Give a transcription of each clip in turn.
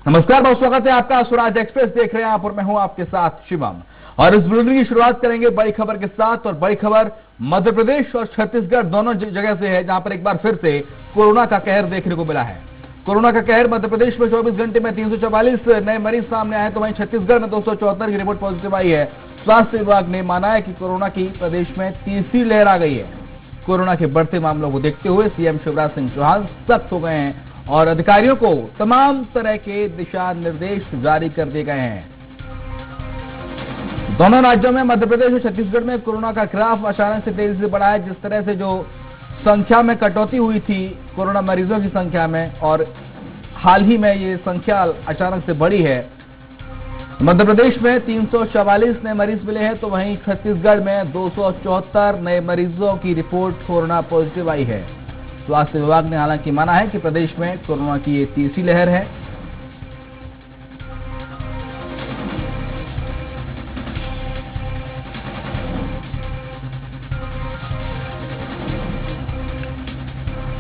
नमस्कार, बहुत स्वागत है आपका। स्वराज एक्सप्रेस देख रहे हैं आप और मैं हूं आपके साथ शिवम। और इस बुलेटिन की शुरुआत करेंगे बड़ी खबर के साथ। और बड़ी खबर मध्य प्रदेश और छत्तीसगढ़ दोनों जगह से है, जहां पर एक बार फिर से कोरोना का कहर देखने को मिला है। कोरोना का कहर मध्य प्रदेश में 24 घंटे में 344 नए मरीज सामने आए, तो वहीं छत्तीसगढ़ में 274 की रिपोर्ट पॉजिटिव आई है। स्वास्थ्य विभाग ने माना है कि कोरोना की प्रदेश में तीसरी लहर आ गई है। कोरोना के बढ़ते मामलों को देखते हुए सीएम शिवराज सिंह चौहान सख्त हो गए हैं और अधिकारियों को तमाम तरह के दिशा निर्देश जारी कर दिए गए हैं। दोनों राज्यों में मध्य प्रदेश और छत्तीसगढ़ में कोरोना का ग्राफ अचानक से तेजी से बढ़ा है। जिस तरह से जो संख्या में कटौती हुई थी कोरोना मरीजों की संख्या में, और हाल ही में ये संख्या अचानक से बढ़ी है। मध्य प्रदेश में 344 नए मरीज मिले हैं, तो वहीं छत्तीसगढ़ में 274 नए मरीजों की रिपोर्ट कोरोना पॉजिटिव आई है। स्वास्थ्य विभाग ने हालांकि माना है कि प्रदेश में कोरोना की ये तीसरी लहर है।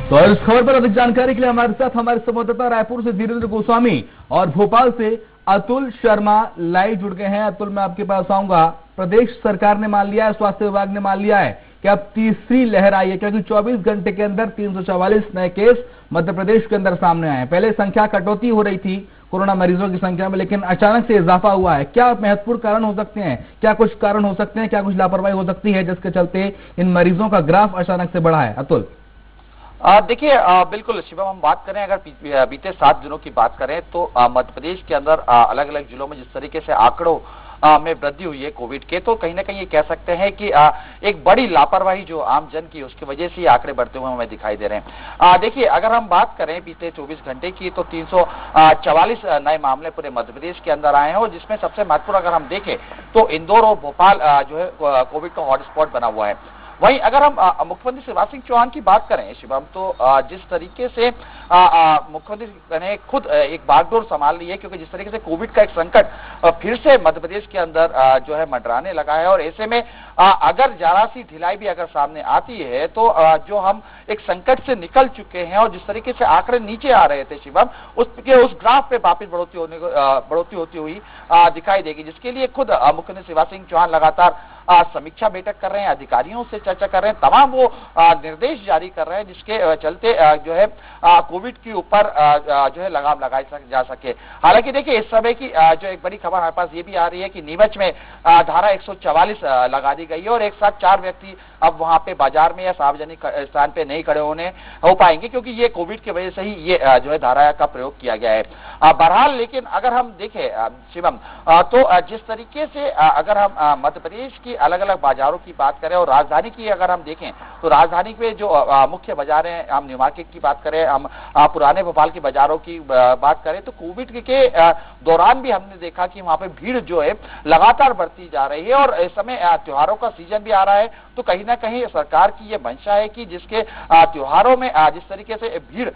तो इस खबर पर अधिक जानकारी के लिए हमारे साथ हमारे संवाददाता रायपुर से धीरेन्द्र गोस्वामी और भोपाल से अतुल शर्मा लाइव जुड़ गए हैं। अतुल, मैं आपके पास आऊंगा। प्रदेश सरकार ने मान लिया है, स्वास्थ्य विभाग ने मान लिया है कि अब तीसरी लहर आई है, क्योंकि 24 घंटे के अंदर 344 नए केस मध्य प्रदेश के अंदर सामने आए हैं। पहले संख्या कटौती हो रही थी कोरोना मरीजों की संख्या में, लेकिन अचानक से इजाफा हुआ है। क्या महत्वपूर्ण कारण हो सकते हैं? क्या कुछ कारण हो सकते हैं? क्या कुछ लापरवाही हो सकती है जिसके चलते इन मरीजों का ग्राफ अचानक से बढ़ा है? अतुल, देखिए, बिल्कुल शिवम, हम बात करें अगर बीते 7 दिनों की बात करें तो मध्य प्रदेश के अंदर अलग अलग जिलों में जिस तरीके से आंकड़ों में वृद्धि हुई है कोविड के, तो कहीं ना कहीं ये कह सकते हैं कि एक बड़ी लापरवाही जो आम जन की उसकी वजह से ये आंकड़े बढ़ते हुए हमें दिखाई दे रहे हैं। देखिए, अगर हम बात करें बीते 24 घंटे की तो 344 नए मामले पूरे मध्य प्रदेश के अंदर आए हैं, और जिसमें सबसे महत्वपूर्ण अगर हम देखें तो इंदौर और भोपाल जो है कोविड का हॉटस्पॉट बना हुआ है। वहीं अगर हम मुख्यमंत्री शिवराज सिंह चौहान की बात करें शिवम, तो जिस तरीके से मुख्यमंत्री ने खुद एक बागडोर संभाल ली है, क्योंकि जिस तरीके से कोविड का एक संकट फिर से मध्य प्रदेश के अंदर जो है मंडराने लगा है, और ऐसे में अगर जरा सी ढिलाई भी अगर सामने आती है तो जो हम एक संकट से निकल चुके हैं और जिस तरीके से आंकड़े नीचे आ रहे थे शिवम, उस ग्राफ पे वापिस बढ़ोतरी होती हुई दिखाई देगी, जिसके लिए खुद मुख्यमंत्री शिवराज सिंह चौहान लगातार समीक्षा बैठक कर रहे हैं, अधिकारियों से चर्चा कर रहे हैं, तमाम वो निर्देश जारी कर रहे हैं जिसके चलते जो है कोविड के ऊपर जो है लगाम लगाई जा सके। हालांकि देखिए, इस समय की जो एक बड़ी खबर हमारे पास ये भी आ रही है कि नीमच में धारा 144 लगा दी गई है, और एक साथ 4 व्यक्ति अब वहां पे बाजार में या सार्वजनिक स्थान पे नहीं खड़े हो पाएंगे, क्योंकि ये कोविड की वजह से ही ये जो है धारा का प्रयोग किया गया है। बहरहाल, लेकिन अगर हम देखें शिवम, तो जिस तरीके से अगर हम मध्य प्रदेश की अलग अलग बाजारों की बात करें और राजधानी की अगर हम देखें तो राजधानी में जो मुख्य बाजार हैं, हम न्यू मार्केट की बात करें, हम पुराने भोपाल की बाजारों की बात करें, तो कोविड के दौरान भी हमने देखा कि वहां पे भीड़ जो है लगातार बढ़ती जा रही है। और इस समय त्योहारों का सीजन भी आ रहा है, तो कहीं ना कहीं सरकार की ये मंशा है कि जिसके त्योहारों में जिस तरीके से भीड़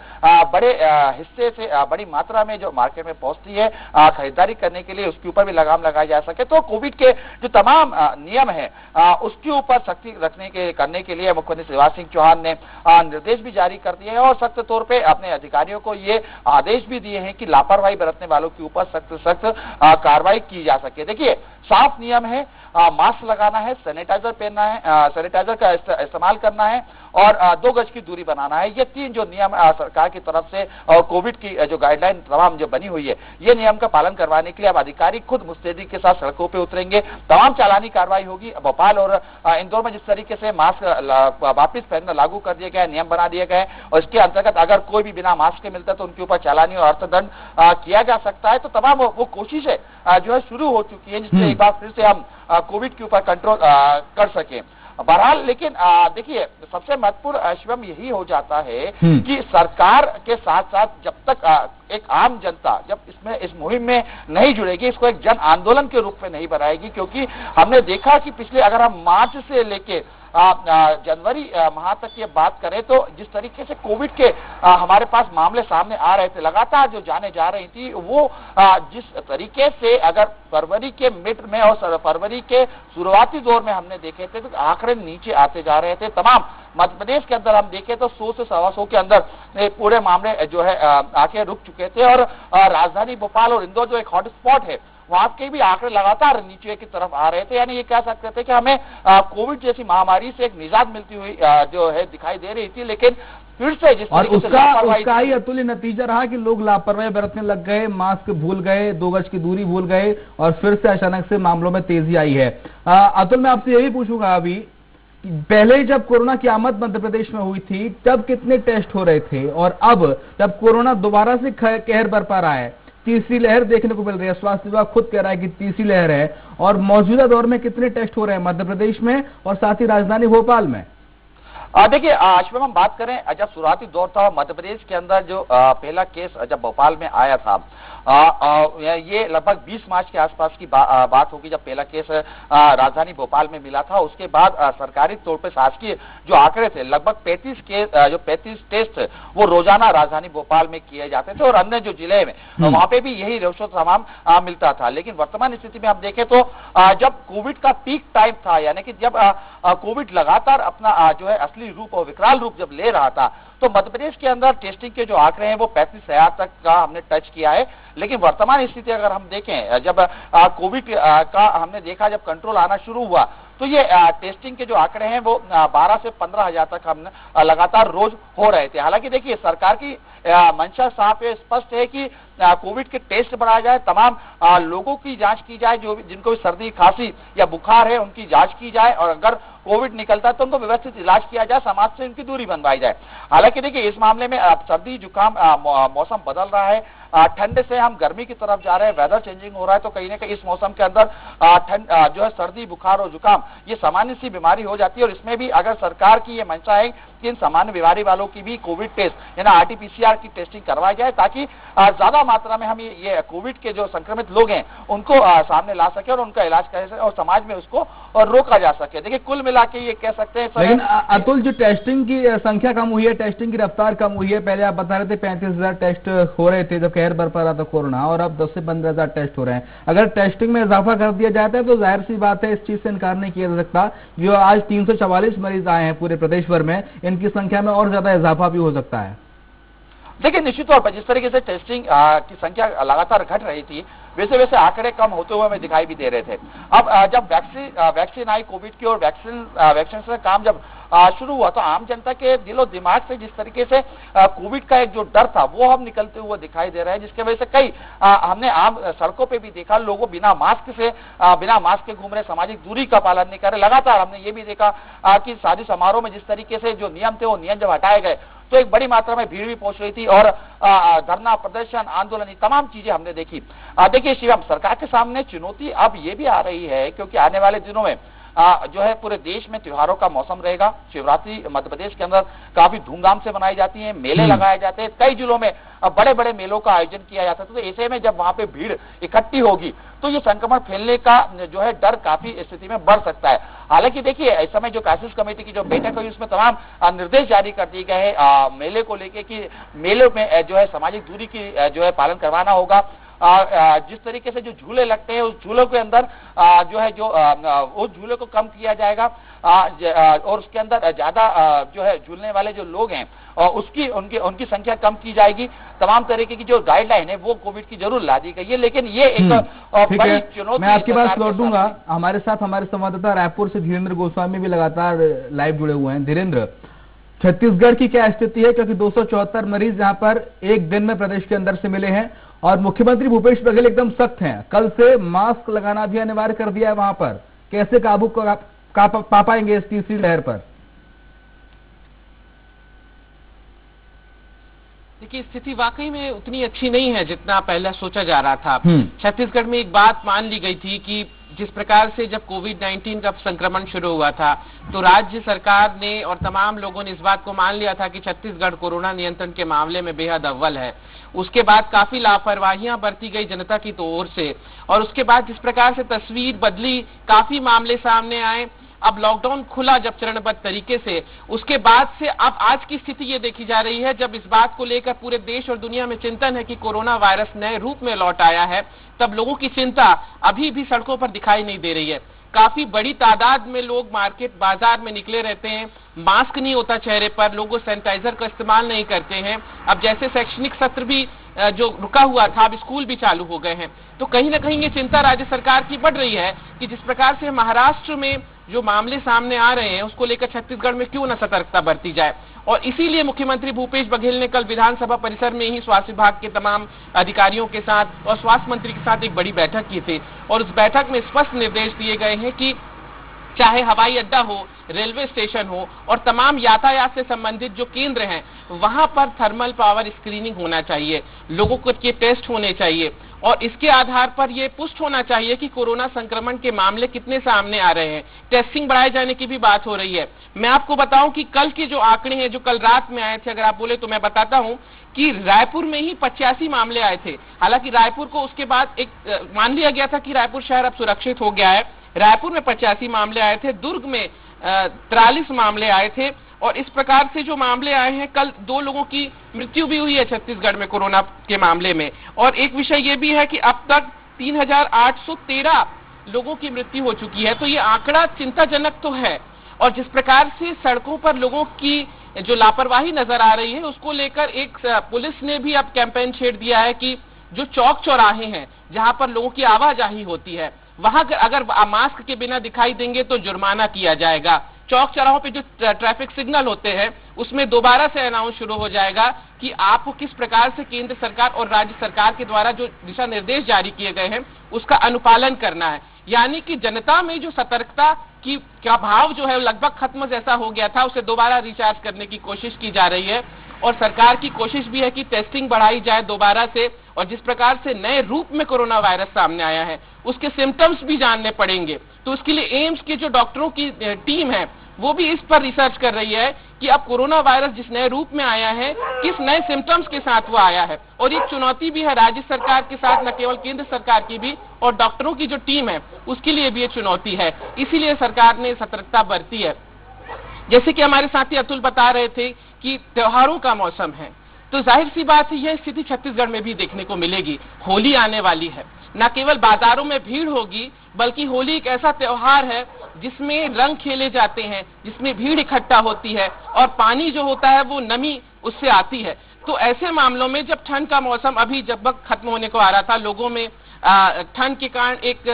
बड़े हिस्से से बड़ी मात्रा में जो मार्केट में पहुंचती है खरीदारी करने के लिए, उसके ऊपर भी लगाम लगाई जा सके। तो कोविड के जो तमाम नियम है उसके ऊपर सख्ती करने के लिए मुख्यमंत्री शिवराज सिंह चौहान ने निर्देश भी जारी कर दिए हैं, और सख्त तौर पे अपने अधिकारियों को ये आदेश भी दिए हैं कि लापरवाही बरतने वालों के ऊपर सख्त कार्रवाई की जा सके। देखिए, साफ नियम है, मास्क लगाना है, सैनिटाइजर पहनना है, सैनिटाइजर का इस्तेमाल करना है, और 2 गज की दूरी बनाना है। ये 3 जो नियम सरकार की तरफ से और कोविड की जो गाइडलाइन तमाम जो बनी हुई है, ये नियम का पालन करवाने के लिए अब अधिकारी खुद मुस्तैदी के साथ सड़कों पे उतरेंगे। तमाम चालानी कार्रवाई होगी। भोपाल और इंदौर में जिस तरीके से मास्क वापिस पहनना लागू कर दिया गया है, नियम बना दिए गए, और इसके अंतर्गत अगर कोई भी बिना मास्क के मिलता है तो उनके ऊपर चालानी और अर्थदंड किया जा सकता है। तो तमाम वो कोशिशें जो है शुरू हो चुकी है, जिससे एक बार फिर से हम कोविड के ऊपर कंट्रोल कर सके। बहरहाल, लेकिन देखिए, सबसे महत्वपूर्ण शिवम यही हो जाता है कि सरकार के साथ साथ जब तक एक आम जनता जब इस मुहिम में नहीं जुड़ेगी, इसको एक जन आंदोलन के रूप में नहीं बनाएगी, क्योंकि हमने देखा कि पिछले अगर हम मार्च से लेके जनवरी माह तक ये बात करें तो जिस तरीके से कोविड के हमारे पास मामले सामने आ रहे थे, लगातार जो जाने जा रही थी, वो जिस तरीके से अगर फरवरी के मिड में और फरवरी के शुरुआती दौर में हमने देखे थे तो आंकड़े नीचे आते जा रहे थे। तमाम मध्य प्रदेश के अंदर हम देखें तो 100 से 125 के अंदर पूरे मामले जो है आके रुक चुके थे और राजधानी भोपाल और इंदौर जो एक हॉटस्पॉट है वहां के भी आंकड़े लगातार नीचे की तरफ आ रहे थे। यानी ये कह सकते थे कि हमें कोविड जैसी महामारी से एक निजात मिलती हुई जो है दिखाई दे रही थी, लेकिन फिर से जिस और उसका ही अतुल्य नतीजा रहा कि लोग लापरवाही बरतने लग गए, मास्क भूल गए, 2 गज की दूरी भूल गए और फिर से अचानक से मामलों में तेजी आई है। अतुल, मैं आपसे यही पूछूंगा अभी, पहले जब कोरोना की आमद मध्य प्रदेश में हुई थी तब कितने टेस्ट हो रहे थे और अब जब कोरोना दोबारा से कहर बरपा रहा है, तीसरी लहर देखने को मिल रही है, स्वास्थ्य विभाग खुद कह रहा है कि तीसरी लहर है, और मौजूदा दौर में कितने टेस्ट हो रहे हैं मध्य प्रदेश में और साथ ही राजधानी भोपाल में? देखिए शिवम, हम बात करें जब शुरुआती दौर था मध्य प्रदेश के अंदर जो पहला केस जब भोपाल में आया था, ये लगभग 20 मार्च के आसपास की बात होगी जब पहला केस राजधानी भोपाल में मिला था। उसके बाद सरकारी तौर पे शासकीय जो आंकड़े थे लगभग 35 टेस्ट वो रोजाना राजधानी भोपाल में किए जाते थे और अन्य जो जिले में वहां पे भी यही रेशो तमाम मिलता था। लेकिन वर्तमान स्थिति में आप देखें तो जब कोविड का पीक टाइम था, यानी कि जब कोविड लगातार अपना जो है असली रूप और विकराल रूप जब ले रहा था, तो मध्य प्रदेश के अंदर टेस्टिंग के जो आंकड़े हैं वो 35,000 तक का हमने टच किया है। लेकिन वर्तमान स्थिति अगर हम देखें, जब कोविड का हमने देखा जब कंट्रोल आना शुरू हुआ, तो ये टेस्टिंग के जो आंकड़े हैं वो 12 से 15,000 तक हम लगातार रोज हो रहे थे। हालांकि देखिए सरकार की मंशा साफ है, स्पष्ट है कि कोविड के टेस्ट बढ़ाया जाए, तमाम लोगों की जांच की जाए, जो जिनको भी सर्दी खांसी या बुखार है उनकी जांच की जाए और अगर कोविड निकलता है तो उनको व्यवस्थित इलाज किया जाए, समाज से उनकी दूरी बनवाई जाए। हालांकि देखिए इस मामले में सर्दी जुकाम मौसम बदल रहा है, ठंड से हम गर्मी की तरफ जा रहे हैं, वेदर चेंजिंग हो रहा है, तो कहीं ना कहीं इस मौसम के अंदर ठंड जो है सर्दी बुखार और जुकाम ये सामान्य सी बीमारी हो जाती है। और इसमें भी अगर सरकार की ये मंशा है कि इन सामान्य बीमारी वालों की भी कोविड टेस्ट यानी RT-PCR की टेस्टिंग करवाई जाए, ताकि ज्यादा मात्रा में हम ये कोविड के जो संक्रमित लोग हैं उनको सामने ला सके और उनका इलाज कर सके और समाज में उसको रोका जा सके। देखिए कुल मिला के ये कह सकते हैं। लेकिन अतुल, जो टेस्टिंग की संख्या कम हुई है, टेस्टिंग की रफ्तार कम हुई है, पहले आप बता रहे थे 35,000 टेस्ट हो रहे थे जब कहर बरपा रहा था कोरोना, और अब 10 से 15,000 टेस्ट हो रहे हैं। अगर टेस्टिंग में इजाफा कर दिया जाता है तो जाहिर सी बात है, इस चीज से इनकार नहीं किया जा सकता, जो आज 344 मरीज आए हैं पूरे प्रदेश भर में, इनकी संख्या में और ज्यादा इजाफा भी हो सकता है। देखिए निश्चित तौर पर जिस तरीके से टेस्टिंग की संख्या लगातार घट रही थी, वैसे वैसे आंकड़े कम होते हुए हमें दिखाई भी दे रहे थे। अब जब वैक्सीन आई कोविड की और वैक्सीन से काम जब शुरू हुआ, तो आम जनता के दिलो दिमाग से जिस तरीके से कोविड का एक जो डर था वो हम निकलते हुए दिखाई दे रहा है, जिसके वजह से कई हमने आम सड़कों पे भी देखा लोगों बिना मास्क के घूम रहे, सामाजिक दूरी का पालन नहीं कर रहे। लगातार हमने ये भी देखा कि शादी समारोह में जिस तरीके से जो नियम थे वो नियम जब हटाए गए तो एक बड़ी मात्रा में भीड़ भी पहुंच रही थी और धरना प्रदर्शन आंदोलन ये तमाम चीजें हमने देखी। देखिए शिवम, सरकार के सामने चुनौती अब ये भी आ रही है क्योंकि आने वाले दिनों में जो है पूरे देश में त्योहारों का मौसम रहेगा। शिवरात्रि मध्य प्रदेश के अंदर काफी धूमधाम से मनाई जाती है, मेले लगाए जाते हैं, कई जिलों में बड़े बड़े मेलों का आयोजन किया जाता है। तो ऐसे में जब वहां पे भीड़ इकट्ठी होगी तो ये संक्रमण फैलने का जो है डर काफी स्थिति में बढ़ सकता है। हालांकि देखिए इस समय जो क्राइसिस कमेटी की जो बैठक हुई उसमें तमाम निर्देश जारी कर दिए गए हैं मेले को लेके कि मेले में जो है सामाजिक दूरी की जो है पालन करवाना होगा। जिस तरीके से जो झूले लगते हैं उस झूलों के अंदर जो है उस झूले को कम किया जाएगा और उसके अंदर ज्यादा जो है झूलने वाले जो लोग हैं उनकी संख्या कम की जाएगी। तमाम तरीके की जो गाइडलाइन है वो कोविड की जरूर ला दी गई है, लेकिन ये एक बड़ी चुनौती। मैं आपकी बात लौट दूंगा। हमारे साथ हमारे संवाददाता रायपुर से धीरेन्द्र गोस्वामी भी लगातार लाइव जुड़े हुए हैं। धीरेन्द्र, छत्तीसगढ़ की क्या स्थिति है, क्योंकि 274 मरीज यहाँ पर एक दिन में प्रदेश के अंदर से मिले हैं और मुख्यमंत्री भूपेश बघेल एकदम सख्त हैं, कल से मास्क लगाना भी अनिवार्य कर दिया है। वहां पर कैसे काबू पा पाएंगे इस तीसरी लहर पर? देखिए स्थिति वाकई में उतनी अच्छी नहीं है जितना पहले सोचा जा रहा था। छत्तीसगढ़ में एक बात मान ली गई थी कि जिस प्रकार से जब कोविड-19 का संक्रमण शुरू हुआ था तो राज्य सरकार ने और तमाम लोगों ने इस बात को मान लिया था कि छत्तीसगढ़ कोरोना नियंत्रण के मामले में बेहद अव्वल है। उसके बाद काफी लापरवाहियां बरती गई जनता की ओर से और उसके बाद जिस प्रकार से तस्वीर बदली, काफी मामले सामने आए। अब लॉकडाउन खुला जब चरणबद्ध तरीके से, उसके बाद से अब आज की स्थिति ये देखी जा रही है जब इस बात को लेकर पूरे देश और दुनिया में चिंतन है कि कोरोना वायरस नए रूप में लौट आया है, तब लोगों की चिंता अभी भी सड़कों पर दिखाई नहीं दे रही है। काफी बड़ी तादाद में लोग मार्केट बाजार में निकले रहते हैं, मास्क नहीं होता चेहरे पर, लोग सैनिटाइजर का इस्तेमाल नहीं करते हैं। अब जैसे शैक्षणिक सत्र भी जो रुका हुआ था, अब स्कूल भी चालू हो गए हैं, तो कहीं ना कहीं ये चिंता राज्य सरकार की बढ़ रही है कि जिस प्रकार से महाराष्ट्र में जो मामले सामने आ रहे हैं उसको लेकर छत्तीसगढ़ में क्यों न सतर्कता बरती जाए। और इसीलिए मुख्यमंत्री भूपेश बघेल ने कल विधानसभा परिसर में ही स्वास्थ्य विभाग के तमाम अधिकारियों के साथ और स्वास्थ्य मंत्री के साथ एक बड़ी बैठक की थी और उस बैठक में स्पष्ट निर्देश दिए गए हैं कि चाहे हवाई अड्डा हो, रेलवे स्टेशन हो और तमाम यातायात से संबंधित जो केंद्र हैं वहां पर थर्मल पावर स्क्रीनिंग होना चाहिए, लोगों को के टेस्ट होने चाहिए और इसके आधार पर यह पुष्ट होना चाहिए कि कोरोना संक्रमण के मामले कितने सामने आ रहे हैं। टेस्टिंग बढ़ाए जाने की भी बात हो रही है। मैं आपको बताऊं कि कल के जो आंकड़े हैं जो कल रात में आए थे, अगर आप बोले तो मैं बताता हूं कि रायपुर में ही 85 मामले आए थे। हालांकि रायपुर को उसके बाद एक मान लिया गया था कि रायपुर शहर अब सुरक्षित हो गया है। रायपुर में 85 मामले आए थे, दुर्ग में 43 मामले आए थे और इस प्रकार से जो मामले आए हैं, कल 2 लोगों की मृत्यु भी हुई है छत्तीसगढ़ में कोरोना के मामले में। और एक विषय ये भी है कि अब तक 3813 लोगों की मृत्यु हो चुकी है, तो ये आंकड़ा चिंताजनक तो है। और जिस प्रकार से सड़कों पर लोगों की जो लापरवाही नजर आ रही है उसको लेकर एक पुलिस ने भी अब कैंपेन छेड़ दिया है कि जो चौक चौराहे हैं जहां पर लोगों की आवाजाही होती है वहां अगर मास्क के बिना दिखाई देंगे तो जुर्माना किया जाएगा। चौक चौराहों पे जो ट्रैफिक सिग्नल होते हैं उसमें दोबारा से अनाउंस शुरू हो जाएगा कि आपको किस प्रकार से केंद्र सरकार और राज्य सरकार के द्वारा जो दिशा निर्देश जारी किए गए हैं उसका अनुपालन करना है। यानी कि जनता में जो सतर्कता की का भाव जो है लगभग खत्म जैसा हो गया था, उसे दोबारा रिचार्ज करने की कोशिश की जा रही है और सरकार की कोशिश भी है कि टेस्टिंग बढ़ाई जाए दोबारा से। और जिस प्रकार से नए रूप में कोरोना वायरस सामने आया है उसके सिम्टम्स भी जानने पड़ेंगे, तो उसके लिए एम्स के जो डॉक्टरों की टीम है वो भी इस पर रिसर्च कर रही है कि अब कोरोना वायरस जिस नए रूप में आया है किस नए सिम्टम्स के साथ वो आया है। और एक चुनौती भी है राज्य सरकार के साथ, न केवल केंद्र सरकार की भी, और डॉक्टरों की जो टीम है उसके लिए भी ये चुनौती है। इसीलिए सरकार ने सतर्कता बरती है। जैसे कि हमारे साथी अतुल बता रहे थे कि त्योहारों का मौसम है, तो जाहिर सी बात है यह स्थिति छत्तीसगढ़ में भी देखने को मिलेगी। होली आने वाली है, न केवल बाजारों में भीड़ होगी बल्कि होली एक ऐसा त्योहार है जिसमें रंग खेले जाते हैं, जिसमें भीड़ इकट्ठा होती है और पानी जो होता है वो नमी उससे आती है। तो ऐसे मामलों में जब ठंड का मौसम अभी जब वक्त खत्म होने को आ रहा था, लोगों में ठंड के कारण एक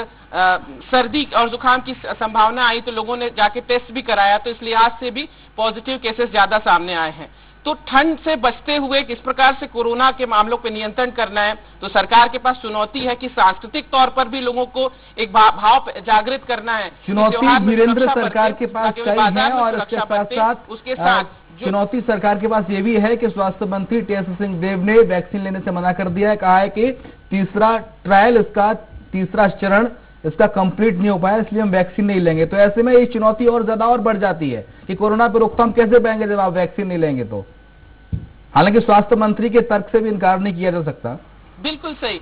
सर्दी और जुकाम की संभावना आई, तो लोगों ने जाके टेस्ट भी कराया, तो इस लिहाज से भी पॉजिटिव केसेस ज्यादा सामने आए हैं। तो ठंड से बचते हुए किस प्रकार से कोरोना के मामलों पर नियंत्रण करना है, तो सरकार के पास चुनौती है कि सांस्कृतिक तौर पर भी लोगों को एक भाव जागृत करना है। चुनौती वीरेंद्र सरकार के पास कई है और उसके साथ चुनौती सरकार के पास ये भी है कि स्वास्थ्य मंत्री टीएस सिंहदेव ने वैक्सीन लेने से मना कर दिया है। कहा है कि तीसरा ट्रायल, इसका तीसरा चरण इसका कंप्लीट नहीं हो पाया, इसलिए हम वैक्सीन नहीं लेंगे। तो ऐसे में ये चुनौती और ज्यादा और बढ़ जाती है कि कोरोना पर रोकथाम कैसे पाएंगे जब आप वैक्सीन नहीं लेंगे तो। हालांकि स्वास्थ्य मंत्री के तर्क से भी इनकार नहीं किया जा सकता। बिल्कुल सही,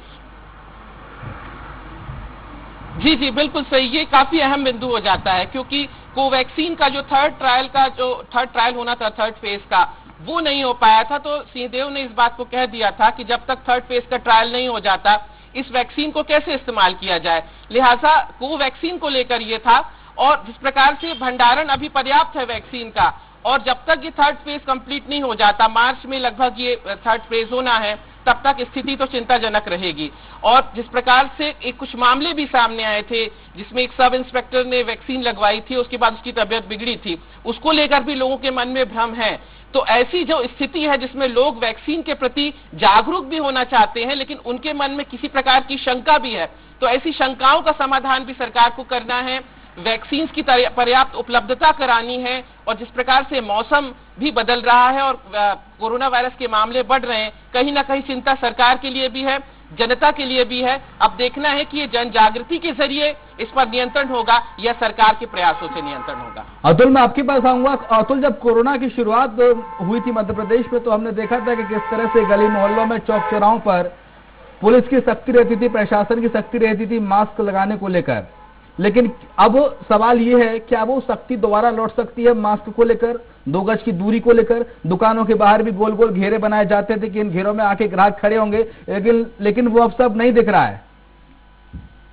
जी बिल्कुल सही, ये काफी अहम बिंदु हो जाता है क्योंकि कोवैक्सीन का जो थर्ड ट्रायल होना था, थर्ड फेज का, वो नहीं हो पाया था। तो सिंहदेव ने इस बात को कह दिया था कि जब तक थर्ड फेज का ट्रायल नहीं हो जाता इस वैक्सीन को कैसे इस्तेमाल किया जाए। लिहाजा कोवैक्सीन को लेकर ये था और जिस प्रकार से भंडारण अभी पर्याप्त है वैक्सीन का, और जब तक ये थर्ड फेज कंप्लीट नहीं हो जाता, मार्च में लगभग ये थर्ड फेज होना है, तब तक स्थिति तो चिंताजनक रहेगी। और जिस प्रकार से कुछ मामले भी सामने आए थे जिसमें एक सब इंस्पेक्टर ने वैक्सीन लगवाई थी, उसके बाद उसकी तबीयत बिगड़ी थी, उसको लेकर भी लोगों के मन में भ्रम है। तो ऐसी जो स्थिति है जिसमें लोग वैक्सीन के प्रति जागरूक भी होना चाहते हैं लेकिन उनके मन में किसी प्रकार की शंका भी है, तो ऐसी शंकाओं का समाधान भी सरकार को करना है, वैक्सीन की पर्याप्त उपलब्धता करानी है। और जिस प्रकार से मौसम भी बदल रहा है और कोरोना वायरस के मामले बढ़ रहे हैं, कहीं ना कहीं चिंता सरकार के लिए भी है, जनता के लिए भी है। अब देखना है कि ये जन जागृति के जरिए इस पर नियंत्रण होगा या सरकार के प्रयासों से नियंत्रण होगा। अतुल, मैं आपके पास आऊंगा। अतुल, जब कोरोना की शुरुआत हुई थी मध्य प्रदेश में तो हमने देखा था कि किस तरह से गली मोहल्लों में, चौक चौराहों पर पुलिस की सख्ती रहती थी, प्रशासन की सख्ती रहती थी मास्क लगाने को लेकर। लेकिन अब सवाल ये है क्या वो सख्ती दोबारा लौट सकती है मास्क को लेकर, 2 गज की दूरी को लेकर? दुकानों के बाहर भी गोल गोल घेरे बनाए जाते थे कि इन घेरों में आके ग्राहक खड़े होंगे, लेकिन वो अब सब नहीं दिख रहा है।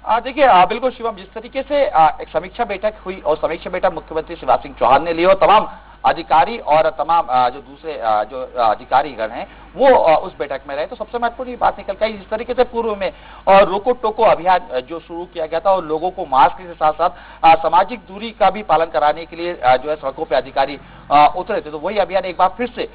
देखिए बिल्कुल शिवम, जिस तरीके से एक समीक्षा बैठक हुई और समीक्षा बैठक मुख्यमंत्री शिवराज सिंह चौहान ने ली और तमाम अधिकारी और तमाम जो दूसरे जो अधिकारीगण हैं वो उस बैठक में रहे, तो सबसे महत्वपूर्ण ये बात निकल के आई जिस तरीके से पूर्व में रोको टोको अभियान जो शुरू किया गया था और लोगों को मास्क के साथ साथ सामाजिक दूरी का भी पालन कराने के लिए जो है सड़कों पे अधिकारी उतरे थे, तो वही अभियान एक बार फिर से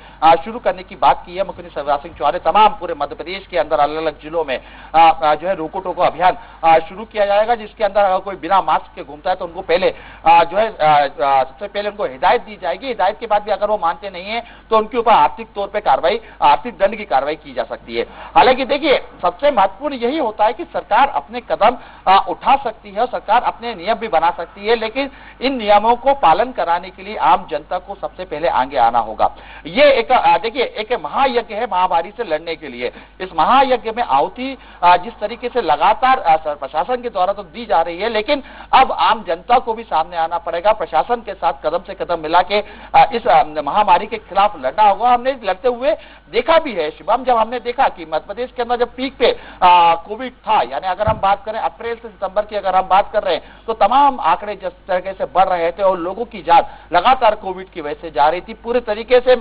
शुरू करने की बात की है मुख्यमंत्री शिवराज सिंह चौहान ने। तमाम पूरे मध्य प्रदेश के अंदर अलग अलग जिलों में जो है रोको टोको अभियान शुरू किया जाएगा, जिसके अंदर अगर कोई बिना मास्क के घूमता है तो उनको पहले जो है सबसे पहले उनको हिदायत दी जाएगी। हिदायत के बाद भी अगर वो मानते नहीं है तो उनके ऊपर आर्थिक तौर पर कार्रवाई, आर्थिक दंड की कार्रवाई की जा सकती है। हालांकि देखिए सबसे महत्वपूर्ण यही होता है कि सरकार अपने कदम उठा सकती है और सरकार अपने नियम भी बना सकती है, लेकिन इन नियमों को पालन कराने के लिए आम जनता को सबसे पहले आगे आना होगा। ये एक देखिए एक महायज्ञ है महामारी से लड़ने के लिए। इस महायज्ञ में आहुति जिस तरीके से लगातार प्रशासन के द्वारा तो दी जा रही है, लेकिन अब आम जनता को भी सामने आना पड़ेगा, प्रशासन के साथ कदम से कदम मिला के इस महामारी के खिलाफ लड़ना होगा। हमने लड़ते हुए देखा भी है शिवम, जब हमने देखा कि मध्य प्रदेश के अंदर जब पीक पे कोविड था, यानी अगर हम बात करें अप्रैल से सितंबर की अगर हम बात कर रहे हैं तो तमाम आंकड़े जिस तरीके से बढ़ रहे थे और लोगों की जान लगातार कोविड की वजह से जा रही थी। पूरे तरीके से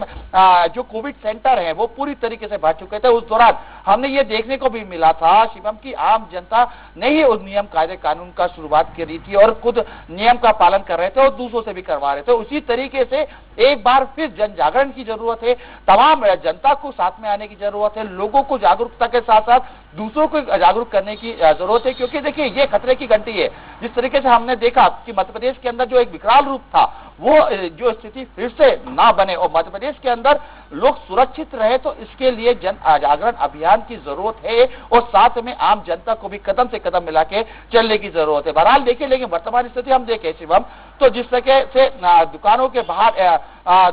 जो कोविड सेंटर है वो पूरी तरीके से भर चुके थे। उस दौरान हमने ये देखने को भी मिला था शिवम की आम जनता ने ही उस नियम कायदे कानून का शुरुआत करी थी और खुद नियम का पालन कर रहे थे और दूसरों से भी करवा रहे थे। उसी तरीके से एक बार फिर जन जागरण की जरूरत है, तमाम जनता को साथ में आने की जरूरत है, लोगों को जागरूकता के साथ साथ दूसरों को जागरूक करने की जरूरत है, क्योंकि देखिए ये खतरे की घंटी है। जिस तरीके से हमने देखा कि मध्य प्रदेश के अंदर जो एक विकराल रूप था वो जो स्थिति फिर से ना बने और मध्य प्रदेश के अंदर लोग सुरक्षित रहे, तो इसके लिए जन जागरण अभियान की जरूरत है और साथ में आम जनता को भी कदम से कदम मिला के चलने की जरूरत है। बहरहाल देखिए, लेकिन वर्तमान स्थिति हम देखें शिवम तो जिस तरीके से दुकानों के बाहर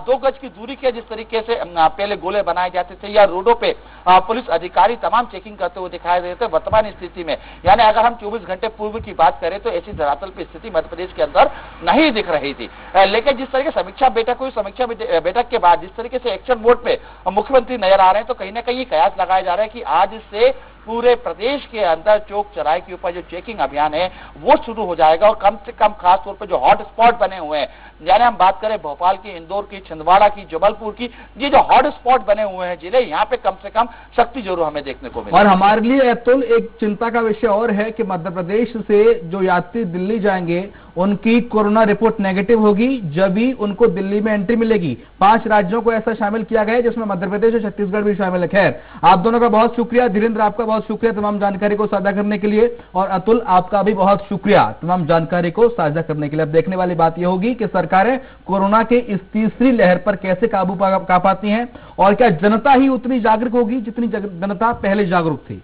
2 गज की दूरी के जिस तरीके से पहले गोले बनाए जाते थे या रोडों पे पुलिस अधिकारी तमाम चेकिंग करते हुए दिखाई दे रहे थे, वर्तमान स्थिति में यानी अगर हम 24 घंटे पूर्व की बात करें तो ऐसी धरातल पर स्थिति मध्य प्रदेश के अंदर नहीं दिख रही थी। लेकिन जिस तरीके समीक्षा बैठक हुई, समीक्षा बैठक के बाद जिस तरीके से एक्शन मोड पे मुख्यमंत्री नजर आ रहे हैं, तो कहीं ना कहीं कयास लगाया जा रहा है कि आज से पूरे प्रदेश के अंदर चौक चौराहे के ऊपर जो चेकिंग अभियान है वो शुरू हो जाएगा और कम से कम खास तौर पर जो हॉट स्पॉट बने हुए हैं, यानी हम बात करें भोपाल की, इंदौर की, छिंदवाड़ा की, जबलपुर की, ये जो हॉट स्पॉट बने हुए हैं जिले, यहाँ पे कम से कम सख्ती जरूर हमें देखने को मिलेगी। और हमारे लिए अतुल एक चिंता का विषय और है कि मध्य प्रदेश से जो यात्री दिल्ली जाएंगे उनकी कोरोना रिपोर्ट नेगेटिव होगी जब ही उनको दिल्ली में एंट्री मिलेगी। 5 राज्यों को ऐसा शामिल किया गया है जिसमें मध्य प्रदेश और छत्तीसगढ़ भी शामिल है। खैर, आप दोनों का बहुत शुक्रिया। धीरेन्द्र, आपका बहुत शुक्रिया तमाम जानकारी को साझा करने के लिए, और अतुल आपका भी बहुत शुक्रिया तमाम जानकारी को साझा करने के लिए। अब देखने वाली बात यह होगी कि सरकारें कोरोना के इस तीसरी लहर पर कैसे काबू पा पाती हैं और क्या जनता ही उतनी जागरूक होगी जितनी जनता पहले जागरूक थी।